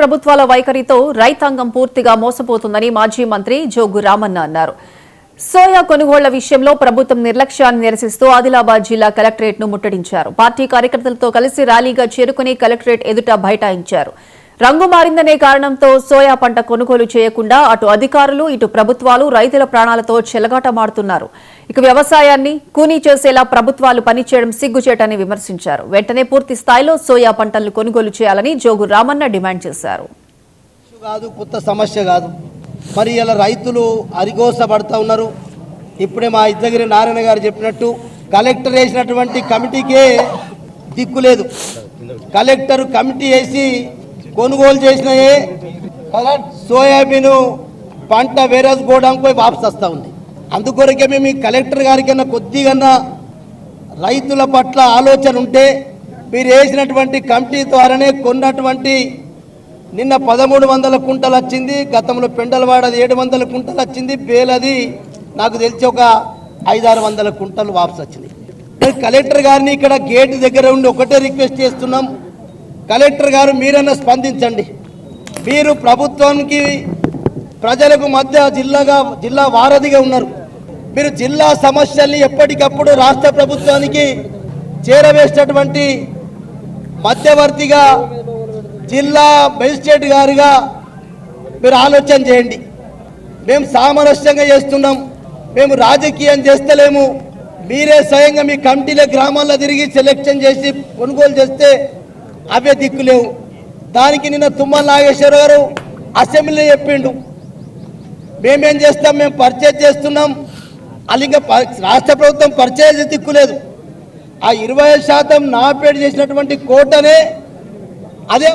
ప్రభుత్వాల వైఖరితో రైతాంగం పూర్తిగా మోసపోతుందని మాజీ మంత్రి జోగు రామన్న అన్నారు. సోయా కొనుగోళ్ల విషయంలో ప్రభుత్వం నిర్లక్ష్యాన్ని నిరసిస్తూ ఆదిలాబాద్ జిల్లా కలెక్టరేట్ ను ముట్టడించారు. పార్టీ కార్యకర్తలతో కలిసి ర్యాలీగా చేరుకుని కలెక్టరేట్ ఎదుట బైఠాయించారు. రంగు మారిందనే కారణంతో సోయా పంట కొనుగోలు చేయకుండా అటు అధికారులు ఇటు ప్రభుత్వాలు రైతుల ప్రాణాలతో చెలగాటమాడుతున్నారు. ఇక వ్యవసాయాన్ని కూనీ చేసేలా ప్రభుత్వాలు పనిచేయడం సిగ్గుచేటని విమర్శించారు. వెంటనే పూర్తి స్థాయిలో సోయా పంటలను కొనుగోలు చేయాలని జోగు రామన్న డిమాండ్ చేశారు. కొత్త సమస్య కాదు, మరి ఇలా రైతులు అరిగోసపడతా ఉన్నారు. ఇప్పుడే మా ఇద్దగిరి నారాయణ గారు చెప్పినట్టు కలెక్టర్ వేసినటువంటి కమిటీకే దిక్కులేదు. కలెక్టర్ కమిటీ వేసి కొనుగోలు చేసినాయే సోయాబీన్ పంట వేరే గోడానికి పోయి వాపసు వస్తూ ఉంది. అందుకొరకే మేము ఈ కలెక్టర్ గారికన్నా కొద్దిగా రైతుల పట్ల ఆలోచన ఉంటే మీరు వేసినటువంటి కమిటీ ద్వారానే కొన్నటువంటి నిన్న 1300 కుంటలు వచ్చింది, గతంలో పెండలవాడది 700 కుంటలు వచ్చింది, బేలది నాకు తెలిసి ఒక 500-600 కుంటలు వాపసు వచ్చింది. కలెక్టర్ గారిని ఇక్కడ గేట్ దగ్గర ఉండి ఒకటే రిక్వెస్ట్ చేస్తున్నాం, కలెక్టర్ గారు మీరన్నా స్పందించండి. మీరు ప్రభుత్వానికి ప్రజలకు మధ్య జిల్లా వారధిగా ఉన్నారు. మీరు జిల్లా సమస్యల్ని ఎప్పటికప్పుడు రాష్ట్ర ప్రభుత్వానికి చేరవేసేటటువంటి మధ్యవర్తిగా జిల్లా మెజిస్ట్రేట్ గారుగా మీరు ఆలోచన చేయండి. మేము సామరస్యంగా చేస్తున్నాం, మేము రాజకీయం చేస్తలేము. మీరే స్వయంగా మీ కమిటీల గ్రామాల్లో తిరిగి సెలెక్షన్ చేసి కొనుగోలు చేస్తే అవే దిక్కులేవు. దానికి నిన్న తుమ్మల నాగేశ్వర గారు అసెంబ్లీలో చెప్పిండు, మేమేం చేస్తాం, మేము పర్చేజ్ చేస్తున్నాం. అది ఇంకా రాష్ట్ర ప్రభుత్వం పర్చేజ్ దిక్కులేదు. ఆ 25% నాపేట చేసినటువంటి కోటనే అదే